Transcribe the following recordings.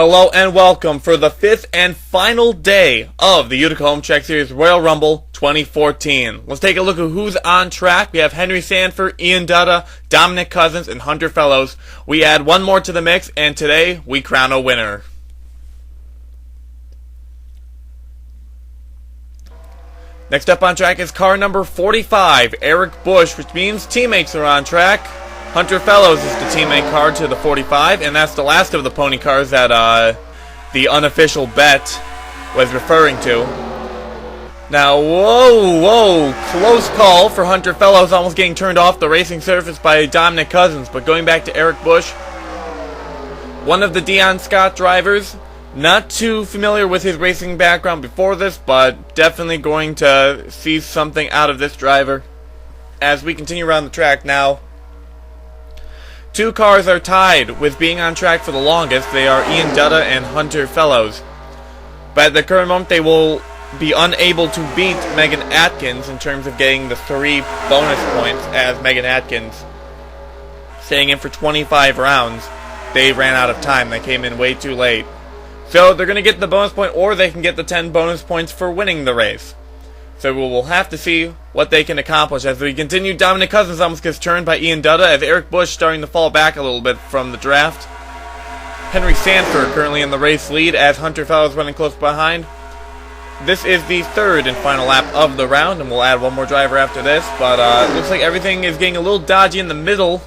Hello and welcome for the 5th and final day of the Utica Home Track Series Royal Rumble 2014. Let's take a look at who's on track. We have Henry Sanford, Ian Dutta, Dominic Cousins, and Hunter Fellows. We add one more to the mix, and today we crown a winner. Next up on track is car number 45, Eric Bush, which means teammates are on track. Hunter Fellows is the teammate car to the 45, and that's the last of the pony cars that the unofficial bet was referring to. Now, whoa, close call for Hunter Fellows, almost getting turned off the racing surface by Dominic Cousins. But going back to Eric Bush, one of the Dion Scott drivers, not too familiar with his racing background before this, but definitely going to see something out of this driver as we continue around the track now. Two cars are tied with being on track for the longest. They are Ian Dutta and Hunter Fellows. But at the current moment, they will be unable to beat Megan Atkins in terms of getting the 3 bonus points, as Megan Atkins, staying in for 25 rounds, they ran out of time. They came in way too late. So they're going to get the bonus point, or they can get the 10 bonus points for winning the race. So we'll have to see what they can accomplish. As we continue, Dominic Cousins almost gets turned by Ian Dutta, as Eric Bush starting to fall back a little bit from the draft. Henry Sanford currently in the race lead, as Hunter Fellows running close behind. This is the 3rd and final lap of the round, and we'll add one more driver after this. But it looks like everything is getting a little dodgy in the middle,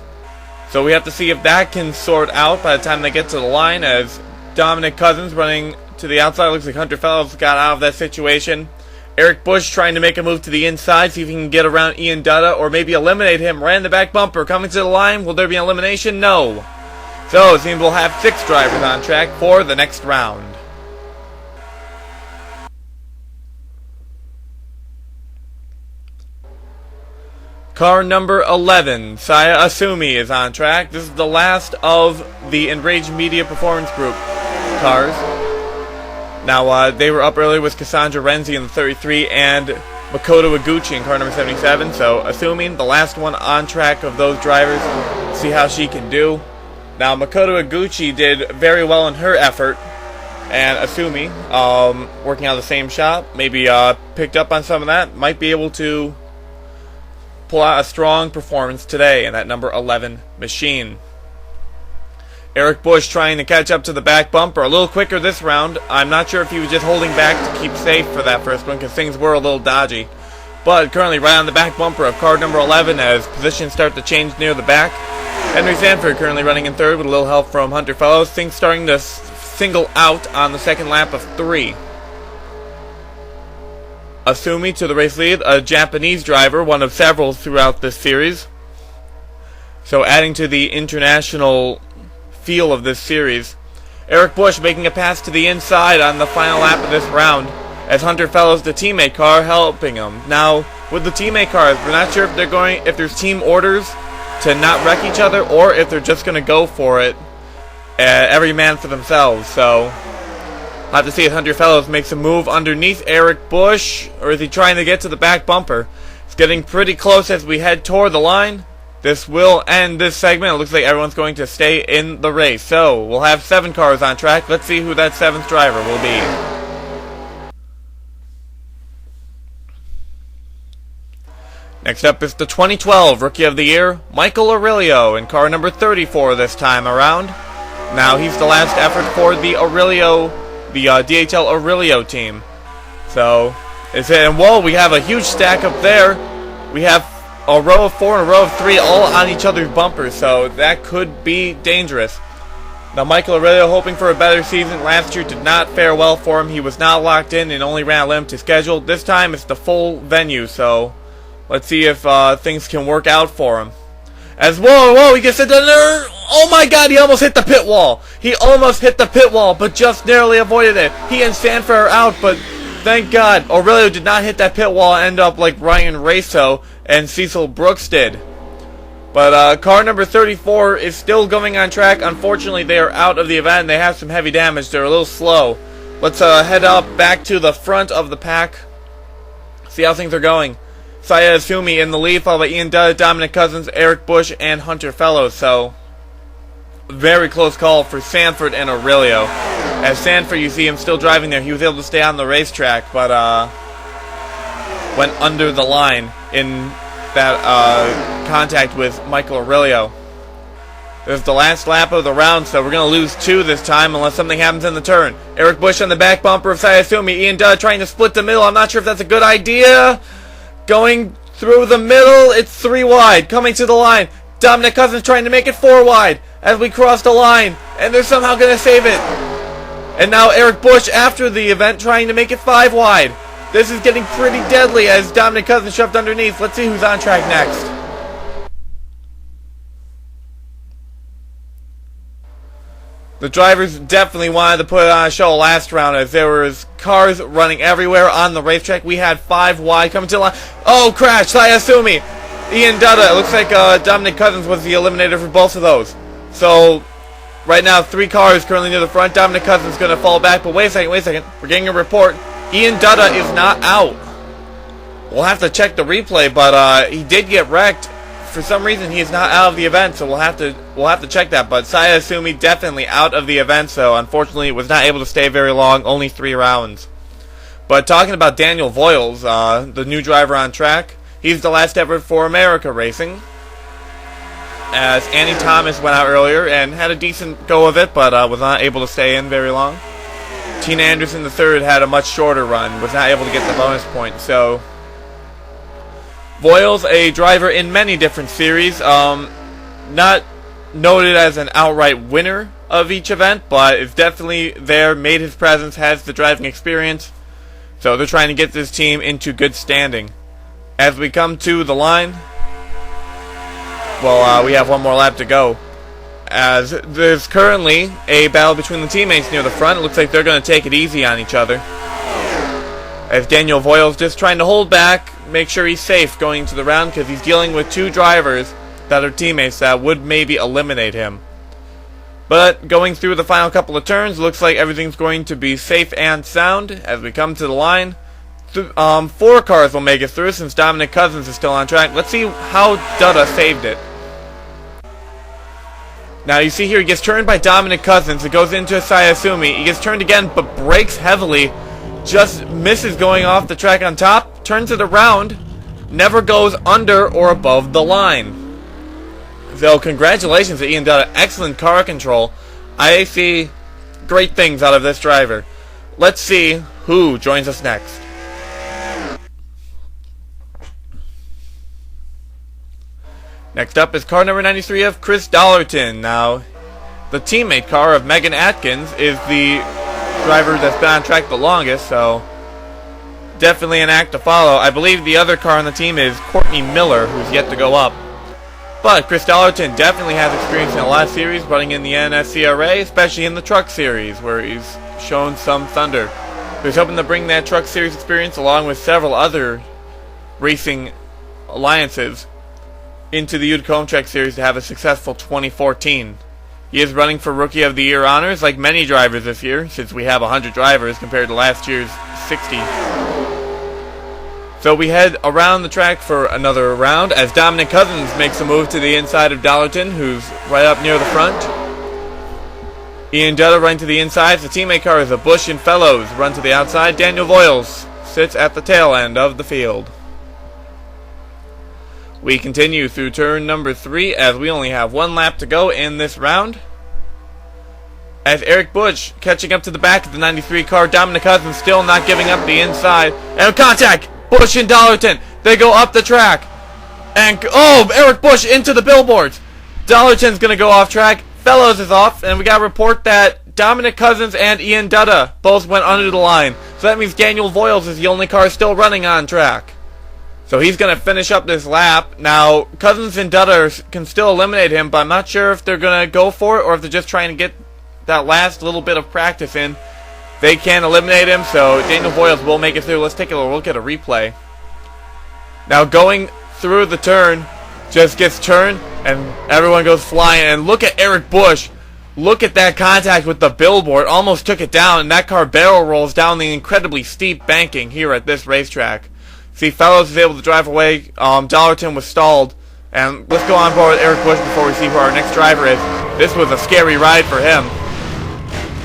so we have to see if that can sort out by the time they get to the line, as Dominic Cousins running to the outside. Looks like Hunter Fellows got out of that situation. Eric Bush trying to make a move to the inside, see if he can get around Ian Dutta, or maybe eliminate him. Ran the back bumper, coming to the line. Will there be an elimination? No. So it seems we'll have 6 drivers on track for the next round. Car number 11, Saya Asumi, is on track. This is the last of the Enraged Media Performance Group cars. Now, they were up earlier with Cassandra Renzi in the 33 and Makoto Iguchi in car number 77. So, assuming the last one on track of those drivers, see how she can do. Now, Makoto Iguchi did very well in her effort, and Asumi, working out of the same shop, maybe picked up on some of that, might be able to pull out a strong performance today in that number 11 machine. Eric Bush trying to catch up to the back bumper a little quicker this round. I'm not sure if he was just holding back to keep safe for that first one, because things were a little dodgy. But currently right on the back bumper of car number 11 as positions start to change near the back. Henry Sanford currently running in 3rd with a little help from Hunter Fellows. Things starting to single out on the second lap of 3. Asumi to the race lead, a Japanese driver, one of several throughout this series. So adding to the international feel of this series. Eric Bush making a pass to the inside on the final lap of this round, as Hunter Fellows, the teammate car, helping him. Now, with the teammate cars, we're not sure if there's team orders to not wreck each other, or if they're just going to go for it, every man for themselves. So, we'll have to see if Hunter Fellows makes a move underneath Eric Bush, or is he trying to get to the back bumper? It's getting pretty close as we head toward the line. This will end this segment. It looks like everyone's going to stay in the race. So, we'll have 7 cars on track. Let's see who that 7th driver will be. Next up is the 2012 Rookie of the Year, Michael Aurelio, in car number 34 this time around. Now, he's the last effort for the DHL Aurelio team. So, whoa, we have a huge stack up there. We have a row of 4 and a row of 3 all on each other's bumpers, so that could be dangerous. Now, Michael Aurelio hoping for a better season. Last year did not fare well for him. He was not locked in and only ran a limited schedule. This time it's the full venue, so let's see if things can work out for him. As whoa, he gets into there. Oh my god, he almost hit the pit wall. He almost hit the pit wall, but just narrowly avoided it. He and Sanford are out, but thank God Aurelio did not hit that pit wall and end up like Ryan Raso and Cecil Brooks did. But car number 34 is still going on track. Unfortunately, they are out of the event and they have some heavy damage. They're a little slow. Let's head up back to the front of the pack, see how things are going. Saya Asumi in the lead, followed by Ian Dutta, Dominic Cousins, Eric Bush, and Hunter Fellows. So, very close call for Sanford and Aurelio. As Sanford, you see him still driving there. He was able to stay on the racetrack, but went under the line in that contact with Michael Aurelio. This is the last lap of the round, so we're going to lose 2 this time unless something happens in the turn. Eric Bush on the back bumper of Sayasumi. Ian Dutt trying to split the middle. I'm not sure if that's a good idea. Going through the middle, it's 3 wide. Coming to the line, Dominic Cousins trying to make it 4 wide as we cross the line, and they're somehow going to save it. And now Eric Bush, after the event, trying to make it 5 wide. This is getting pretty deadly as Dominic Cousins shoved underneath. Let's see who's on track next. The drivers definitely wanted to put on a show last round as there was cars running everywhere on the racetrack. We had 5 wide coming to the line. Oh, crash! Sayasumi! Ian Dutta. It looks like Dominic Cousins was the eliminator for both of those. So, right now, 3 cars currently near the front. Dominic Cousins is going to fall back, but wait a second. We're getting a report. Ian Dutta is not out. We'll have to check the replay, but he did get wrecked. For some reason, he is not out of the event, so we'll have to check that. But Sayasumi definitely out of the event, so unfortunately was not able to stay very long, only 3 rounds. But talking about Daniel Voiles, the new driver on track, he's the last ever for America Racing. As Annie Thomas went out earlier and had a decent go of it, but was not able to stay in very long. Tina Anderson III had a much shorter run, was not able to get the bonus point, so Voiles, a driver in many different series, not noted as an outright winner of each event, but is definitely there, made his presence, has the driving experience, so they're trying to get this team into good standing. As we come to the line, well, we have 1 more lap to go, as there's currently a battle between the teammates near the front. It looks like they're going to take it easy on each other, as Daniel Voiles just trying to hold back, make sure he's safe going into the round, because he's dealing with 2 drivers that are teammates that would maybe eliminate him. But going through the final couple of turns, looks like everything's going to be safe and sound. As we come to the line, 4 cars will make it through since Dominic Cousins is still on track. Let's see how Dutta saved it. Now you see here he gets turned by Dominic Cousins. It goes into Sayasumi. He gets turned again but brakes heavily. Just misses going off the track on top. Turns it around. Never goes under or above the line. So congratulations to Ian Dutta. Excellent car control. I see great things out of this driver. Let's see who joins us next. Next up is car number 93 of Chris Dollerton. Now, the teammate car of Megan Atkins is the driver that's been on track the longest, so definitely an act to follow. I believe the other car on the team is Courtney Miller, who's yet to go up. But Chris Dollerton definitely has experience in a lot of series, running in the NSCRA, especially in the truck series, where he's shown some thunder. So he's hoping to bring that truck series experience along with several other racing alliances into the Utica Home Track Series to have a successful 2014. He is running for Rookie of the Year honors, like many drivers this year, since we have 100 drivers compared to last year's 60. So we head around the track for another round as Dominic Cousins makes a move to the inside of Dollerton, who's right up near the front. Ian Dutta running to the inside. The teammate car is a Bush and Fellows run to the outside. Daniel Voiles sits at the tail end of the field. We continue through turn number 3 as we only have 1 lap to go in this round. As Eric Bush catching up to the back of the 93 car, Dominic Cousins still not giving up the inside. And contact! Bush and Dollerton. They go up the track. And, oh, Eric Bush into the billboards. Dollerton's going to go off track. Fellows is off. And we got a report that Dominic Cousins and Ian Dutta both went under the line. So that means Daniel Voiles is the only car still running on track. So he's going to finish up this lap. Now, Cousins and Dutta can still eliminate him, but I'm not sure if they're going to go for it or if they're just trying to get that last little bit of practice in. They can eliminate him, so Daniel Voiles will make it through. Let's take a look at a replay. Now, going through the turn, just gets turned, and everyone goes flying. And look at Eric Bush. Look at that contact with the billboard. Almost took it down, and that car barrel rolls down the incredibly steep banking here at this racetrack. See, Fellows is able to drive away. Dollerton was stalled. And let's go on board with Eric Bush before we see who our next driver is. This was a scary ride for him.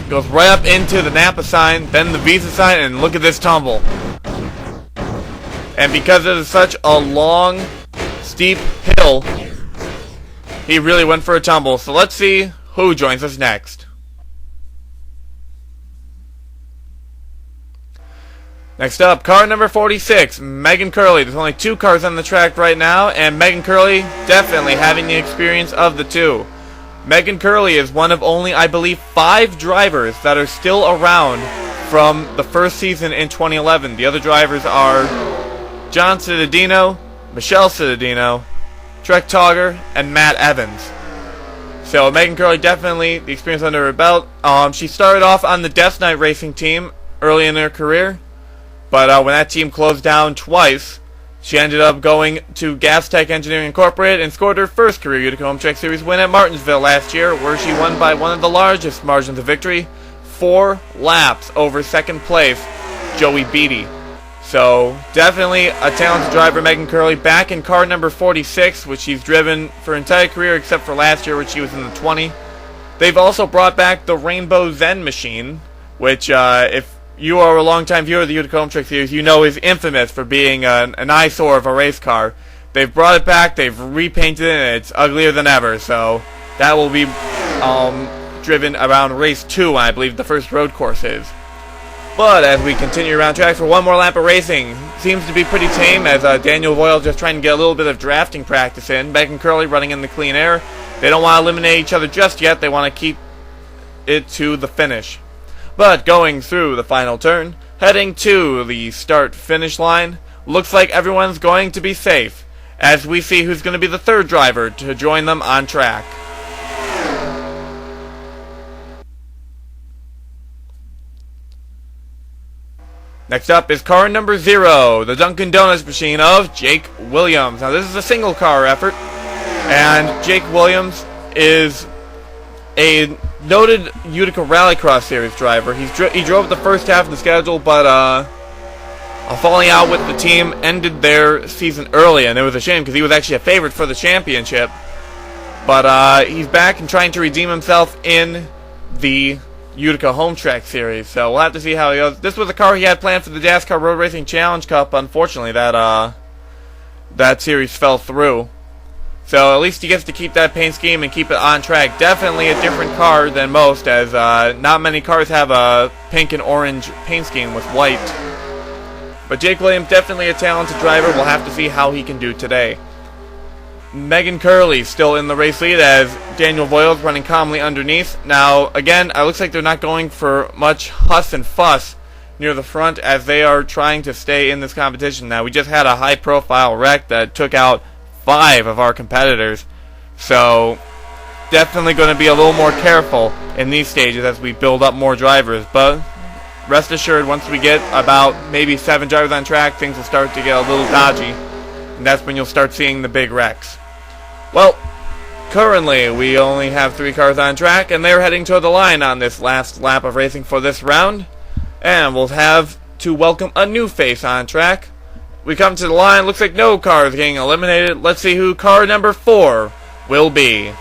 goes right up into the Napa sign, then the Visa sign, and look at this tumble. And because it is such a long, steep hill, he really went for a tumble. So let's see who joins us next. Next up, car number 46, Megan Curley. There's only 2 cars on the track right now, and Megan Curley definitely having the experience of the 2. Megan Curley is one of only, I believe, 5 drivers that are still around from the first season in 2011. The other drivers are John Cittadino, Michelle Cittadino, Trek Togger, and Matt Evans. So Megan Curley definitely the experience under her belt. She started off on the Death Knight Racing team early in her career, but when that team closed down twice, she ended up going to Gas Tech Engineering Incorporated and scored her first career Utica Home Track Series win at Martinsville last year, where she won by one of the largest margins of victory, 4 laps over second place, Joey Beatty. So definitely a talented driver, Megan Curley, back in car number 46, which she's driven for her entire career except for last year, which she was in the 20. They've also brought back the Rainbow Zen machine, which if you are a longtime viewer of the Utica Home Track Series, you know is infamous for being an eyesore of a race car. They've brought it back, they've repainted it, and it's uglier than ever. So that will be driven around race 2, I believe the first road course is. But as we continue around track for one more lap of racing, seems to be pretty tame as Daniel Voyle just trying to get a little bit of drafting practice in. Megan Curley running in the clean air. They don't want to eliminate each other just yet, they want to keep it to the finish. But going through the final turn, heading to the start-finish line, looks like everyone's going to be safe, as we see who's going to be the 3rd driver to join them on track. Next up is car number 0, the Dunkin' Donuts machine of Jake Williams. Now this is a single car effort, and Jake Williams is a noted Utica Rallycross Series driver. He drove the first half of the schedule, but a falling out with the team ended their season early, and it was a shame because he was actually a favorite for the championship. But he's back and trying to redeem himself in the Utica Home Track Series, so we'll have to see how he goes. This was a car he had planned for the NASCAR Road Racing Challenge Cup. Unfortunately, that series fell through. So at least he gets to keep that paint scheme and keep it on track. Definitely a different car than most, as not many cars have a pink and orange paint scheme with white. But Jake Williams, definitely a talented driver. We'll have to see how he can do today. Megan Curley still in the race lead as Daniel Voyle's running calmly underneath. Now, again, it looks like they're not going for much huss and fuss near the front as they are trying to stay in this competition. Now, we just had a high-profile wreck that took out 5 of our competitors, so definitely going to be a little more careful in these stages as we build up more drivers. But rest assured, once we get about maybe 7 drivers on track, things will start to get a little dodgy, and that's when you'll start seeing the big wrecks. Well, currently we only have 3 cars on track, and they're heading toward the line on this last lap of racing for this round, and we'll have to welcome a new face on track. We come to the line, looks like no car is getting eliminated. Let's see who car number 4 will be.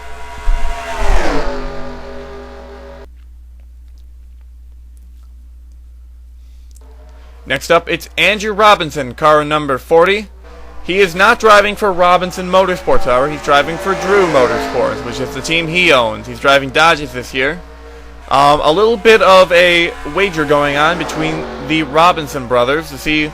Next up, it's Andrew Robinson, car number 40. He is not driving for Robinson Motorsports, however. He's driving for Drew Motorsports, which is the team he owns. He's driving Dodges this year. A little bit of a wager going on between the Robinson brothers to see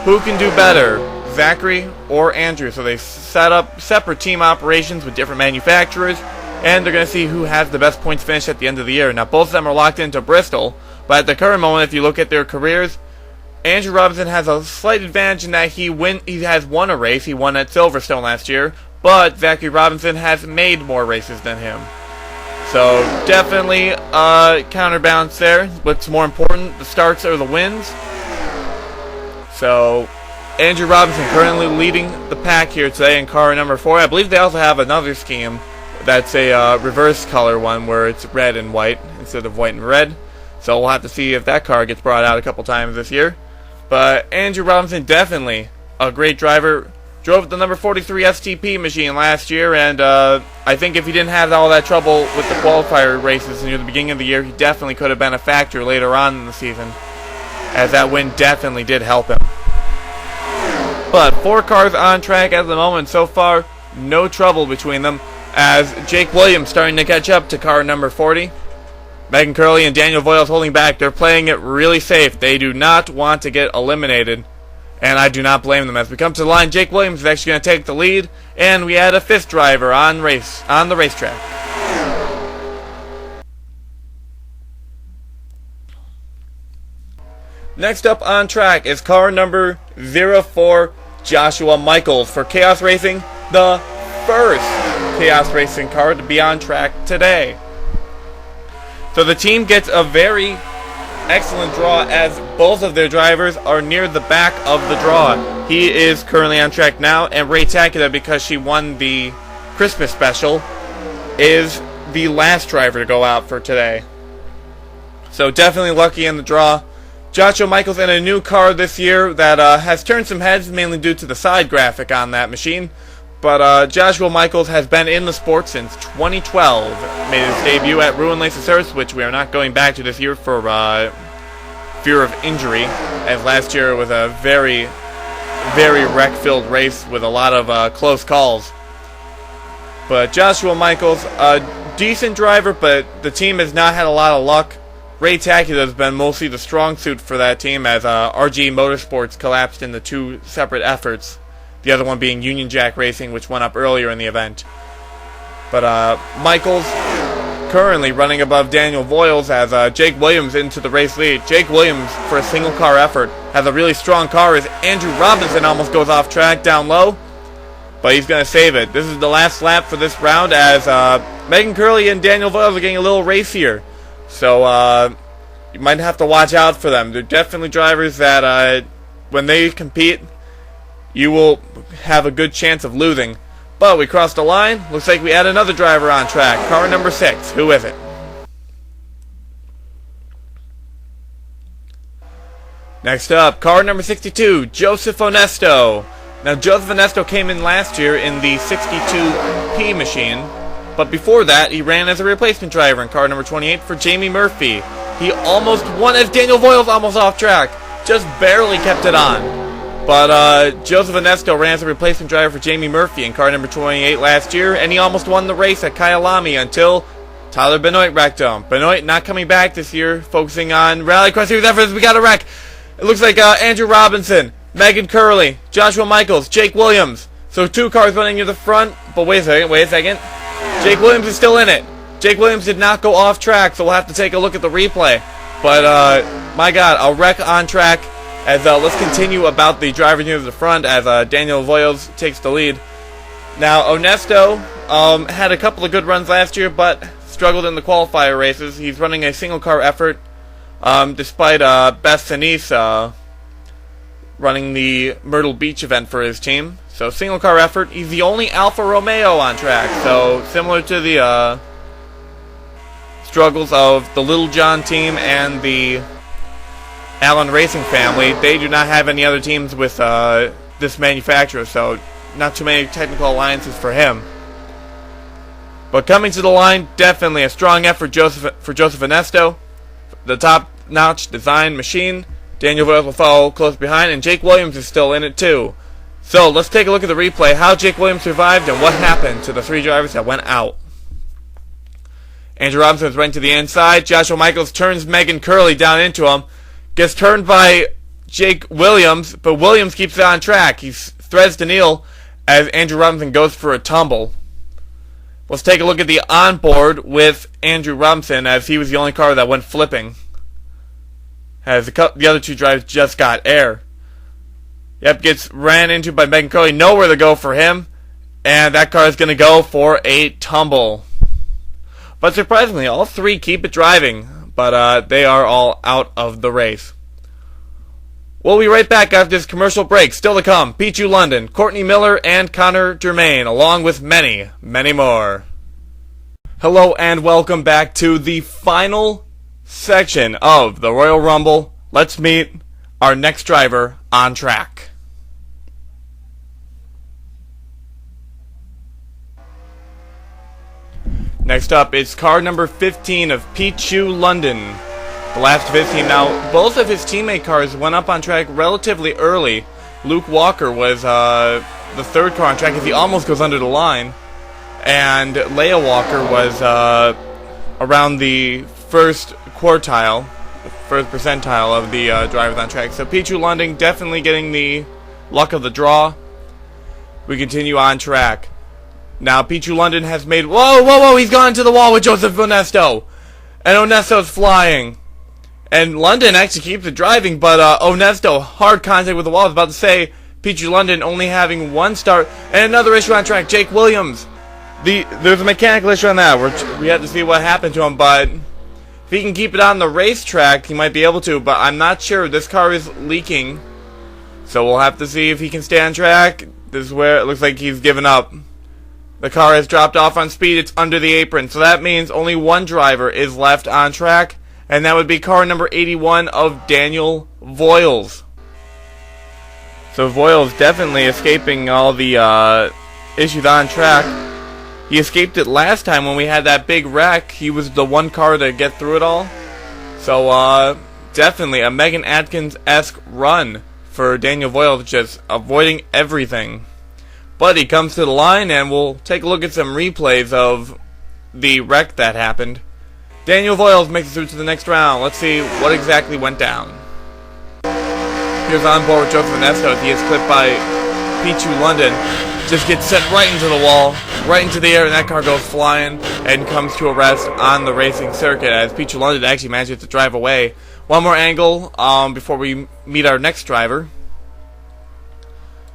who can do better, Zachary or Andrew. So they set up separate team operations with different manufacturers, and they're going to see who has the best points finish at the end of the year. Now, both of them are locked into Bristol, but at the current moment, if you look at their careers, Andrew Robinson has a slight advantage in that he has won a race. He won at Silverstone last year, but Zachary Robinson has made more races than him. So definitely a counterbalance there. What's more important, the starts or the wins? So Andrew Robinson currently leading the pack here today in car number 4. I believe they also have another scheme that's a reverse color one where it's red and white instead of white and red. So we'll have to see if that car gets brought out a couple times this year. But Andrew Robinson, definitely a great driver, drove the number 43 STP machine last year, and I think if he didn't have all that trouble with the qualifier races near the beginning of the year, he definitely could have been a factor later on in the season, as that win definitely did help him. But 4 cars on track at the moment so far, no trouble between them, as Jake Williams starting to catch up to car number 40. Megan Curley and Daniel Voiles holding back. They're playing it really safe. They do not want to get eliminated, and I do not blame them. As we come to the line, Jake Williams is actually going to take the lead, and we add a 5th driver on the racetrack. Next up on track is car number 04, Joshua Michaels for Chaos Racing, the first Chaos Racing car to be on track today. So the team gets a very excellent draw, as both of their drivers are near the back of the draw. He is currently on track now, and Ray Takula, because she won the Christmas special, is the last driver to go out for today. So definitely lucky in the draw. Joshua Michaels in a new car this year that has turned some heads, mainly due to the side graphic on that machine. But Joshua Michaels has been in the sport since 2012. Made his debut at Ruin Lacesaurus, which we are not going back to this year for fear of injury, as last year was a very, very wreck-filled race with a lot of close calls. But Joshua Michaels, a decent driver, but the team has not had a lot of luck. Ray Takula has been mostly the strong suit for that team, as RG Motorsports collapsed into 2 separate efforts. The other one being Union Jack Racing, which went up earlier in the event. But Michaels currently running above Daniel Voiles, as Jake Williams into the race lead. Jake Williams, for a single car effort, has a really strong car, as Andrew Robinson almost goes off track down low. But he's going to save it. This is the last lap for this round, as Megan Curley and Daniel Voiles are getting a little racier. So you might have to watch out for them. They're definitely drivers that when they compete, you will have a good chance of losing. But we crossed the line. Looks like we add another driver on track. Car number 6. Who is it? Next up, car number 62, Joseph Onesto. Now, Joseph Onesto came in last year in the 62P machine. But before that, he ran as a replacement driver in car number 28 for Jamie Murphy. He almost won, as Daniel Voiles almost off track. Just barely kept it on. But Joseph Onesto ran as a replacement driver for Jamie Murphy in car number 28 last year, and he almost won the race at Kyalami until Tyler Benoit wrecked him. Benoit not coming back this year, focusing on Rallycross Series efforts. We got a wreck. It looks like Andrew Robinson, Megan Curley, Joshua Michaels, Jake Williams. So 2 cars running near the front, but wait a second. Jake Williams is still in it. Jake Williams did not go off track, so we'll have to take a look at the replay. But, my God, a wreck on track. As let's continue about the driver near the front, as Daniel Voiles takes the lead. Now, Onesto had a couple of good runs last year, but struggled in the qualifier races. He's running a single-car effort, despite Beth Sinise running the Myrtle Beach event for his team. So, single-car effort. He's the only Alfa Romeo on track. So, similar to the struggles of the Little John team and the Allen Racing family, they do not have any other teams with this manufacturer, so not too many technical alliances for him. But coming to the line, definitely a strong effort for Joseph Onesto. The top-notch design machine. Daniel Voiles will follow close behind, and Jake Williams is still in it too. So let's take a look at the replay, how Jake Williams survived and what happened to the 3 drivers that went out. Andrew Robinson is running to the inside. Joshua Michaels turns Megan Curley down into him. Gets turned by Jake Williams, but Williams keeps it on track. He threads Daniil as Andrew Robinson goes for a tumble. Let's take a look at the onboard with Andrew Robinson, as he was the only car that went flipping, as the other 2 drivers just got air. Yep, gets ran into by Megan Curley. Nowhere to go for him, and that car is going to go for a tumble. But surprisingly, all 3 keep it driving. But they are all out of the race. We'll be right back after this commercial break. Still to come, Pichu London, Courtney Miller, and Connor Germain, along with many, many more. Hello and welcome back to the final section of the Royal Rumble. Let's meet our next driver on track. Next up is car number 15 of Pichu London, the last of his team. Now, both of his teammate cars went up on track relatively early. Luke Walker was the third car on track as he almost goes under the line, and Leia Walker was around the first quartile, the first percentile of the drivers on track. So Pichu London definitely getting the luck of the draw. We continue on track. Now Pichu London has made... Whoa, he's gone into the wall with Joseph Onesto. And Onesto's flying. And London actually keeps it driving, but Onesto, hard contact with the wall. I was about to say, Pichu London only having one start. And another issue on track, Jake Williams. There's a mechanical issue on that. We have to see what happened to him, but if he can keep it on the racetrack, he might be able to, but I'm not sure. This car is leaking, so we'll have to see if he can stay on track. This is where it looks like he's given up. The car has dropped off on speed. It's under the apron, so that means only one driver is left on track, and that would be car number 81 of Daniel Voiles. So Voiles definitely escaping all the issues on track. He escaped it last time when we had that big wreck. He was the one car to get through it all. So definitely a Megan Atkins-esque run for Daniel Voiles, just avoiding everything. But he comes to the line, and we'll take a look at some replays of the wreck that happened. Daniel Voiles makes it through to the next round. Let's see what exactly went down. Here's on board with Joseph Onesto. He is clipped by Pichu London. Just gets sent right into the wall, right into the air, and that car goes flying and comes to a rest on the racing circuit as Pichu London actually manages to drive away. One more angle before we meet our next driver.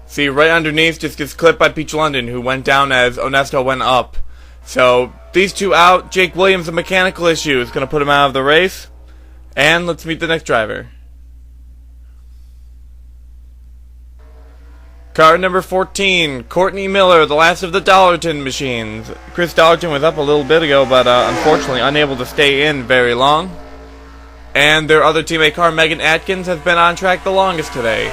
See, right underneath just gets clipped by Pichu London, who went down as Onesto went up. So, these two out. Jake Williams, a mechanical issue, is going to put him out of the race. And let's meet the next driver. Car number 14, Courtney Miller, the last of the Dollarton machines. Chris Dollarton was up a little bit ago, but unfortunately unable to stay in very long. And their other teammate car, Megan Atkins, has been on track the longest today,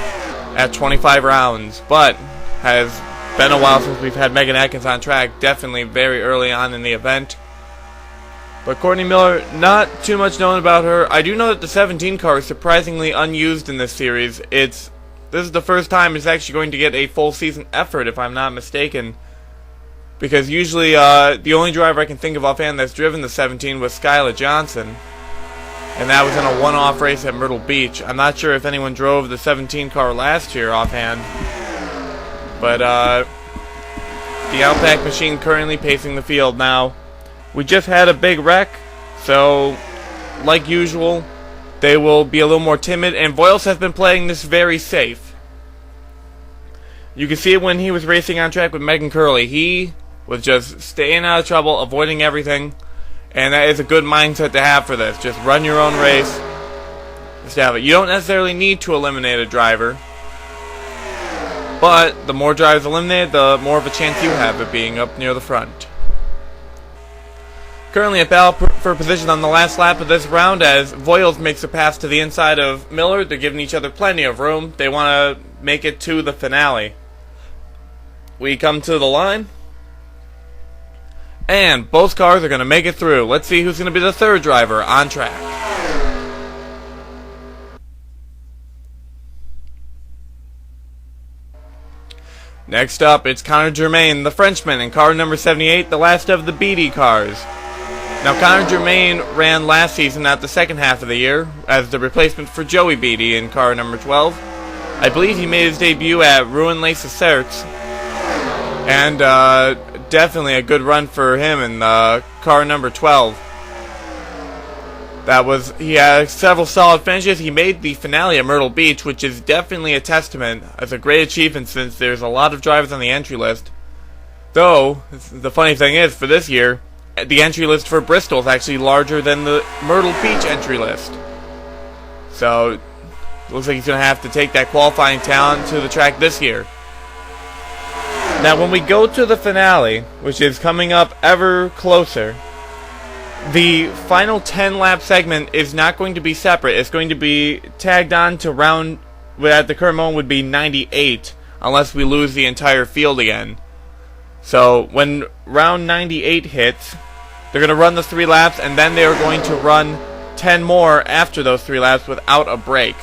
at 25 rounds. But has been a while since we've had Megan Atkins on track, definitely very early on in the event. But Courtney Miller, not too much known about her. I do know that the 17 car is surprisingly unused in this series. This is the first time it's actually going to get a full season effort, if I'm not mistaken. Because usually the only driver I can think of offhand that's driven the 17 was Skyla Johnson. And that was in a one-off race at Myrtle Beach. I'm not sure if anyone drove the 17 car last year offhand. But the Outback machine currently pacing the field now. We just had a big wreck, so like usual, they will be a little more timid, and Voiles has been playing this very safe. You can see it when he was racing on track with Megan Curley. He was just staying out of trouble, avoiding everything, and that is a good mindset to have for this. Just run your own race. Just have it. You don't necessarily need to eliminate a driver, but the more drivers eliminated, the more of a chance you have of being up near the front. Currently a battle for position on the last lap of this round as Voiles makes a pass to the inside of Miller. They're giving each other plenty of room. They want to make it to the finale. We come to the line, and both cars are going to make it through. Let's see who's going to be the third driver on track. Next up, it's Connor Germain, the Frenchman, in car number 78, the last of the Beatty cars. Now, Connor Germain ran last season at the second half of the year as the replacement for Joey Beatty in car number 12. I believe he made his debut at Rouen-les-Certes, and definitely a good run for him in car number 12. He had several solid finishes. He made the finale at Myrtle Beach, which is definitely a testament. It's a great achievement since there's a lot of drivers on the entry list. Though, the funny thing is, for this year, the entry list for Bristol is actually larger than the Myrtle Beach entry list. So, it looks like he's going to have to take that qualifying talent to the track this year. Now, when we go to the finale, which is coming up ever closer, the final 10-lap segment is not going to be separate. It's going to be tagged on to round, at the current moment would be 98, unless we lose the entire field again. So when round 98 hits, They're going to run the 3 laps, and then they are going to run 10 more after those 3 laps without a break.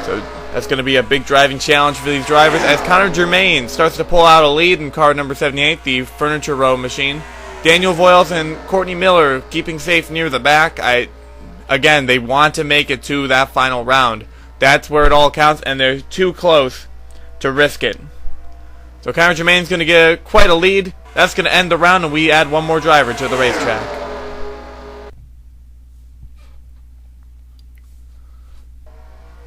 So that's going to be a big driving challenge for these drivers as Connor Germain starts to pull out a lead in car number 78, the Furniture Row machine. Daniel Voiles and Courtney Miller keeping safe near the back. Again, they want to make it to that final round. That's where it all counts, and they're too close to risk it. So Connor Germain's going to get quite a lead. That's going to end the round, and we add one more driver to the racetrack.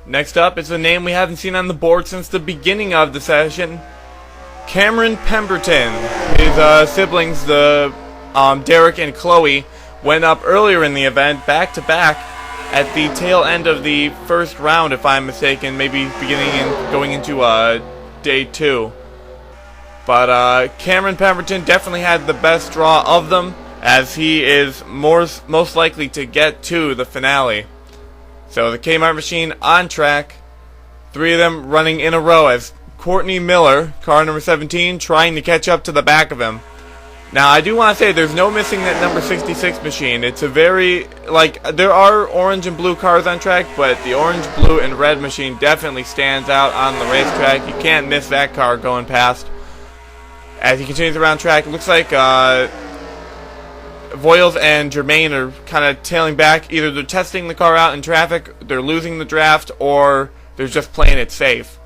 Next up is a name we haven't seen on the board since the beginning of the session. Cameron Pemberton. His siblings, Derek and Chloe, went up earlier in the event, back to back, at the tail end of the first round, if I'm mistaken, maybe going into day 2. But Cameron Pemberton definitely had the best draw of them, as he is most likely to get to the finale. So the Kmart machine on track, 3 of them running in a row as Courtney Miller, car number 17, trying to catch up to the back of him. Now, I do want to say there's no missing that number 66 machine. It's a very, there are orange and blue cars on track, but the orange, blue, and red machine definitely stands out on the racetrack. You can't miss that car going past. As he continues around track, it looks like Voiles and Germain are kind of tailing back. Either they're testing the car out in traffic, they're losing the draft, or they're just playing it safe.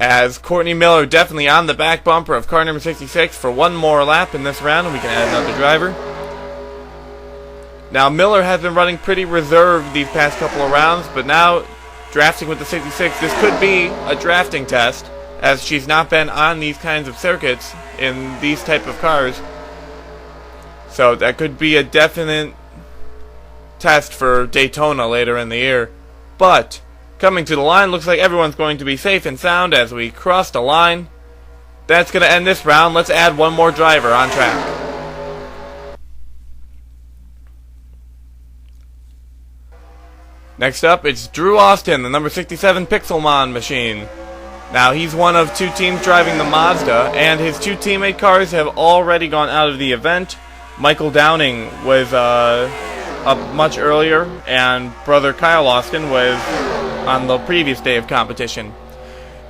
As Courtney Miller definitely on the back bumper of car number 66 for one more lap in this round, and we can add another driver. Now, Miller has been running pretty reserved these past couple of rounds, but now drafting with the 66, this could be a drafting test, as she's not been on these kinds of circuits in these type of cars. So that could be a definite test for Daytona later in the year. But coming to the line, looks like everyone's going to be safe and sound as we cross the line. That's going to end this round. Let's add one more driver on track. Next up, it's Drew Austin, the number 67 Pixelmon machine. Now, he's one of 2 teams driving the Mazda, and his 2 teammate cars have already gone out of the event. Michael Downing was up much earlier, and brother Kyle Austin was on the previous day of competition.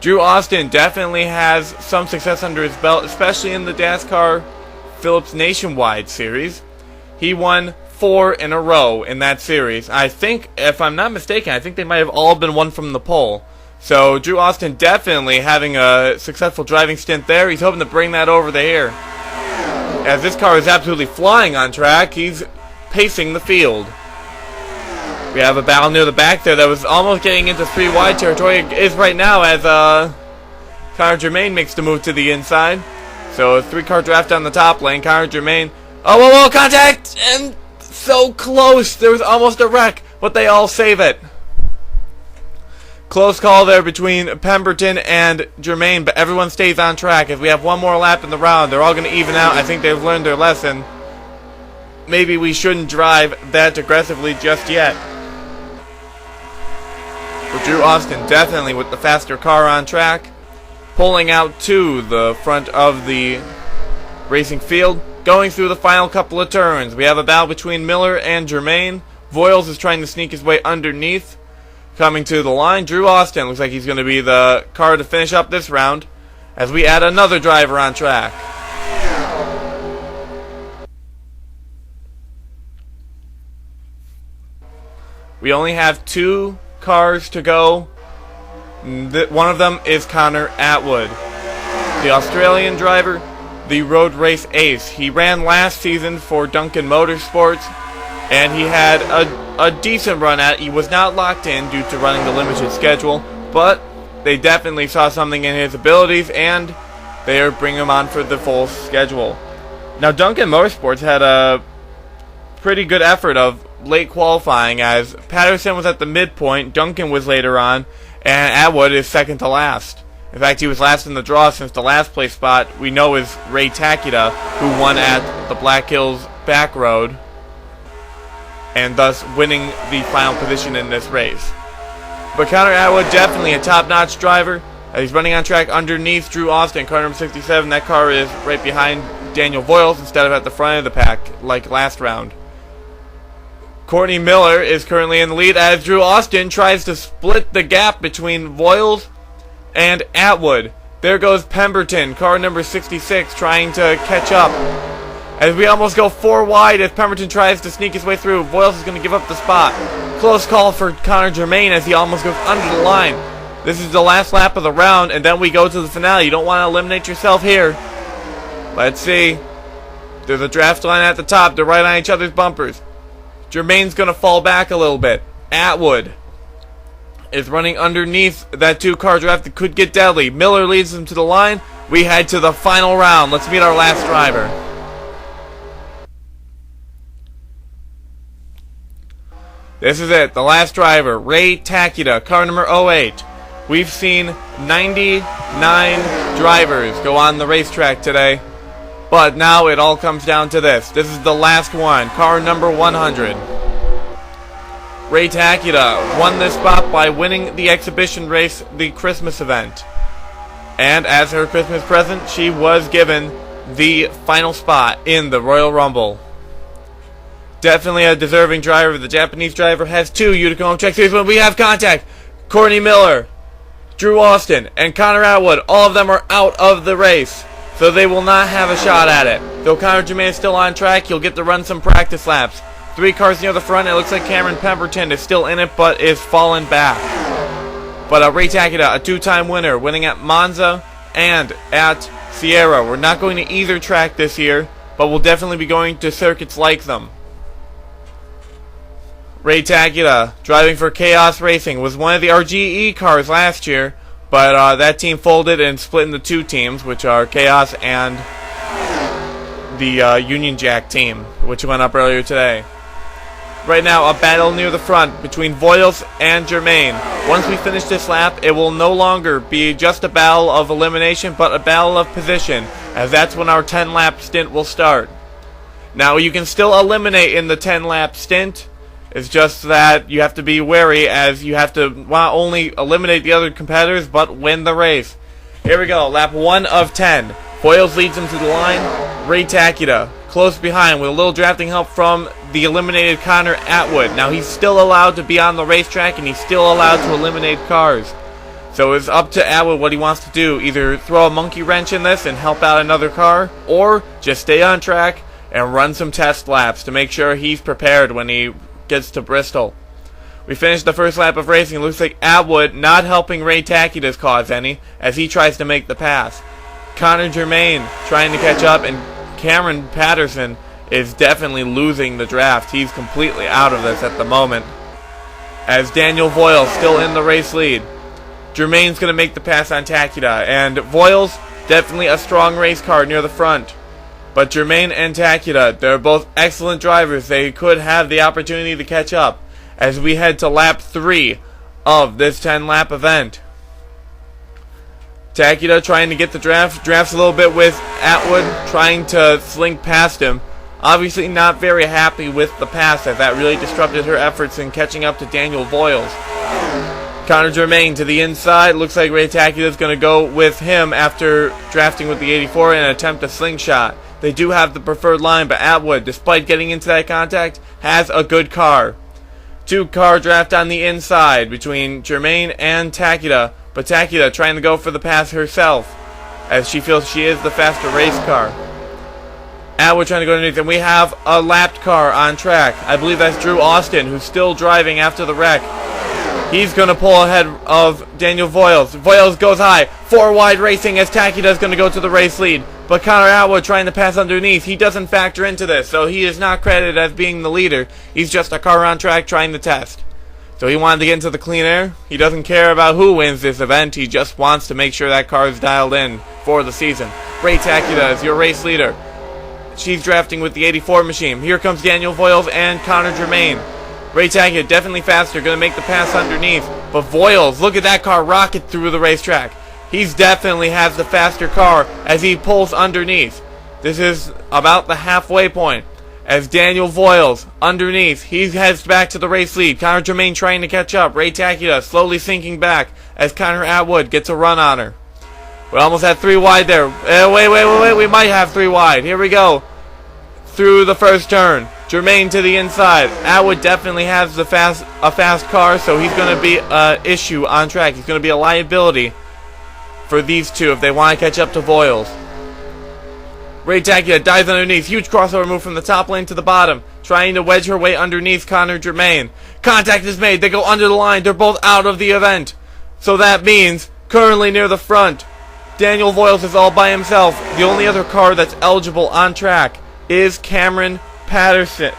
Drew Austin definitely has some success under his belt, especially in the NASCAR Phillips Nationwide Series. He won 4 in a row in that series. I think, if I'm not mistaken, I think they might have all been won from the pole. So Drew Austin definitely having a successful driving stint there. He's hoping to bring that over here. As this car is absolutely flying on track, he's pacing the field. We have a battle near the back there that was almost getting into 3 wide territory. It is right now as Connor Germain makes the move to the inside. So a 3-car draft on the top lane. Connor Germain. Oh, whoa, contact! And so close. There was almost a wreck, but they all save it. Close call there between Pemberton and Germain, but everyone stays on track. As we have one more lap in the round, they're all going to even out. I think they've learned their lesson. Maybe we shouldn't drive that aggressively just yet. But Drew Austin definitely with the faster car on track, pulling out to the front of the racing field. Going through the final couple of turns, we have a battle between Miller and Germain. Voiles is trying to sneak his way underneath. Coming to the line, Drew Austin looks like he's going to be the car to finish up this round as we add another driver on track. We only have 2 cars to go. One of them is Connor Atwood, the Australian driver, the road race ace. He ran last season for Duncan Motorsports, and he had a decent run at it. He was not locked in due to running the limited schedule, but they definitely saw something in his abilities, and they are bringing him on for the full schedule. Now, Duncan Motorsports had a pretty good effort of late qualifying, as Patterson was at the midpoint, Duncan was later on, and Atwood is second to last. In fact, he was last in the draw since the last place spot we know is Ray Takeda, who won at the Black Hills back road, and thus winning the final position in this race. But Connor Atwood, definitely a top-notch driver. He's running on track underneath Drew Austin, car number 67. That car is right behind Daniel Voiles instead of at the front of the pack like last round. Courtney Miller is currently in the lead as Drew Austin tries to split the gap between Voiles and Atwood. There goes Pemberton, car number 66, trying to catch up. As we almost go 4 wide as Pemberton tries to sneak his way through. Voiles is going to give up the spot. Close call for Connor Germain as he almost goes under the line. This is the last lap of the round, and then we go to the finale. You don't want to eliminate yourself here. Let's see. There's a draft line at the top. They're right on each other's bumpers. Germain's going to fall back a little bit. Atwood is running underneath that 2-car draft that could get deadly. Miller leads them to the line. We head to the final round. Let's meet our last driver. This is it, the last driver, Ray Takita, car number 08. We've seen 99 drivers go on the racetrack today, but now it all comes down to this. This is the last one, car number 100. Ray Takita won this spot by winning the exhibition race, the Christmas event. And as her Christmas present, she was given the final spot in the Royal Rumble. Definitely a deserving driver. The Japanese driver has 2 Utica Home Track Series wins. We have contact. Courtney Miller, Drew Austin, and Connor Atwood. All of them are out of the race, so they will not have a shot at it. Though Connor Germain is still on track, he'll get to run some practice laps. 3 cars near the front. It looks like Cameron Pemberton is still in it, but is fallen back. But Ray Takita, a 2-time winner, winning at Monza and at Sierra. We're not going to either track this year, but we'll definitely be going to circuits like them. Ray Takita, driving for Chaos Racing, was one of the RGE cars last year, but that team folded and split into 2 teams, which are Chaos and the Union Jack team, which went up earlier today. Right now, a battle near the front between Voiles and Germain. Once we finish this lap, it will no longer be just a battle of elimination, but a battle of position, as that's when our 10-lap stint will start. Now, you can still eliminate in the 10-lap stint. It's just that you have to be wary, as you have to not only eliminate the other competitors, but win the race. Here we go, lap 1 of 10. Voiles leads him to the line. Ray Takita close behind with a little drafting help from the eliminated Connor Atwood. Now he's still allowed to be on the racetrack, and he's still allowed to eliminate cars. So it's up to Atwood what he wants to do. Either throw a monkey wrench in this and help out another car, or just stay on track and run some test laps to make sure he's prepared when he gets to Bristol. We finished the first lap of racing. It looks like Atwood not helping Ray Takita's cause any as he tries to make the pass. Connor Germain trying to catch up, and Cameron Patterson is definitely losing the draft. He's completely out of this at the moment, as Daniel Voiles still in the race lead. Germain's going to make the pass on Takita, and Voiles definitely a strong race car near the front. But Germain and Takita, they're both excellent drivers. They could have the opportunity to catch up as we head to lap 3 of this 10-lap event. Takita trying to get the drafts a little bit with Atwood, trying to slink past him. Obviously not very happy with the pass, as that really disrupted her efforts in catching up to Daniel Voiles. Connor Germain to the inside. Looks like Ray Takita is going to go with him after drafting with the 84 and attempt a slingshot. They do have the preferred line, but Atwood, despite getting into that contact, has a good car. 2-car draft on the inside between Germain and Takita, but Takita trying to go for the pass herself, as she feels she is the faster race car. Atwood trying to go underneath, and we have a lapped car on track. I believe that's Drew Austin, who's still driving after the wreck. He's going to pull ahead of Daniel Voiles. Voiles goes high. 4 wide racing as Takita is going to go to the race lead. But Connor Atwood trying to pass underneath. He doesn't factor into this, so he is not credited as being the leader. He's just a car on track trying to test. So he wanted to get into the clean air. He doesn't care about who wins this event. He just wants to make sure that car is dialed in for the season. Ray Takita is your race leader. She's drafting with the 84 machine. Here comes Daniel Voiles and Connor Germain. Ray Takita definitely faster, going to make the pass underneath. But Voiles, look at that car rocket through the racetrack. He definitely has the faster car as he pulls underneath. This is about the halfway point. As Daniel Voiles underneath, he heads back to the race lead. Connor Germain trying to catch up. Ray Takita slowly sinking back as Connor Atwood gets a run on her. We almost had 3 wide there. Wait. We might have 3 wide. Here we go. Through the first turn. Jermaine to the inside. Atwood definitely has a fast car, so he's going to be an issue on track. He's going to be a liability for these two if they want to catch up to Voiles. Ray Tacula dives underneath. Huge crossover move from the top lane to the bottom. Trying to wedge her way underneath Connor Germain. Contact is made. They go under the line. They're both out of the event. So that means, currently near the front, Daniel Voiles is all by himself. The only other car that's eligible on track is Cameron Pemberton,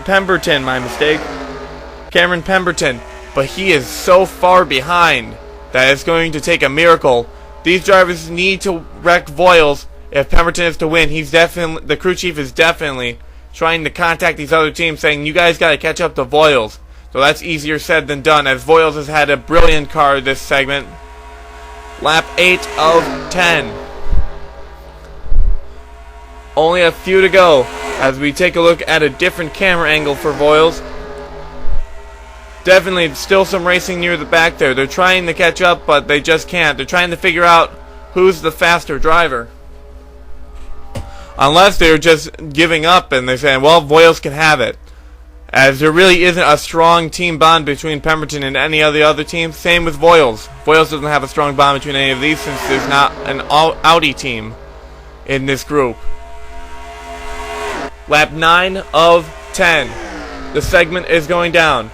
Cameron Pemberton. But he is so far behind that it's going to take a miracle. These drivers need to wreck Voiles if Pemberton is to win. The crew chief is definitely trying to contact these other teams saying, you guys got to catch up to Voiles. So that's easier said than done, as Voiles has had a brilliant car this segment. Lap 8 of 10. Only a few to go as we take a look at a different camera angle for Voiles. Definitely still some racing near the back there. They're trying to catch up, but they just can't. They're trying to figure out who's the faster driver. Unless they're just giving up and they're saying, well, Voiles can have it. As there really isn't a strong team bond between Pemberton and any of the other teams. Same with Voiles. Voiles doesn't have a strong bond between any of these since there's not an Audi team in this group. Lap 9 of 10. The segment is going down.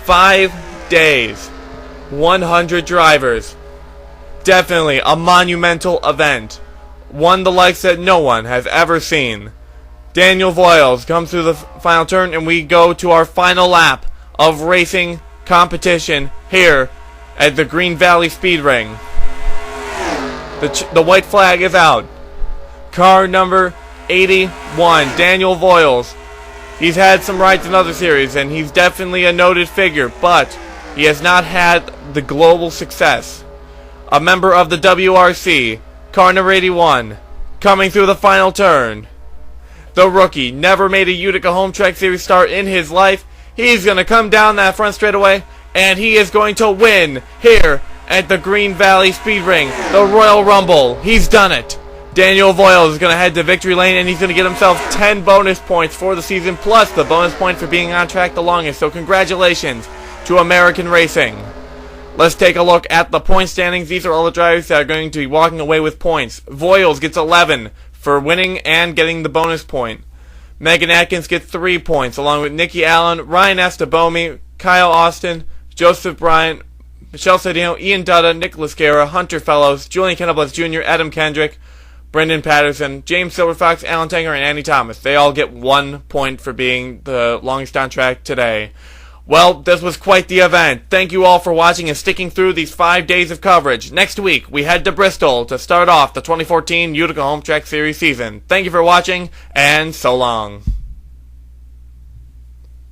5 days. 100 drivers. Definitely a monumental event. One the likes that no one has ever seen. Daniel Voiles comes through the final turn, and we go to our final lap of racing competition here at the Green Valley Speed Ring. The white flag is out. Car number 81, Daniel Voiles. He's had some rides in other series, and he's definitely a noted figure, but he has not had the global success. A member of the WRC, car number 81, coming through the final turn. The rookie never made a Utica Home Track Series start in his life. He's going to come down that front straightaway, and he is going to win here at the Green Valley Speed Ring, the Royal Rumble. He's done it. Daniel Voiles is going to head to victory lane, and he's going to get himself 10 bonus points for the season, plus the bonus point for being on track the longest. So congratulations to American Racing. Let's take a look at the point standings. These are all the drivers that are going to be walking away with points. Voiles gets 11 for winning and getting the bonus point. Megan Atkins gets 3 points, along with Nikki Allen, Ryan Estabomi, Kyle Austin, Joseph Bryant, Michelle Cedino, Ian Dutta, Nicholas Guerra, Hunter Fellows, Julian Kennebleth Jr., Adam Kendrick, Brendan Patterson, James Silverfox, Alan Tanger, and Andy Thomas. They all get 1 point for being the longest on track today. Well, this was quite the event. Thank you all for watching and sticking through these 5 days of coverage. Next week, we head to Bristol to start off the 2014 Utica Home Track Series season. Thank you for watching, and so long.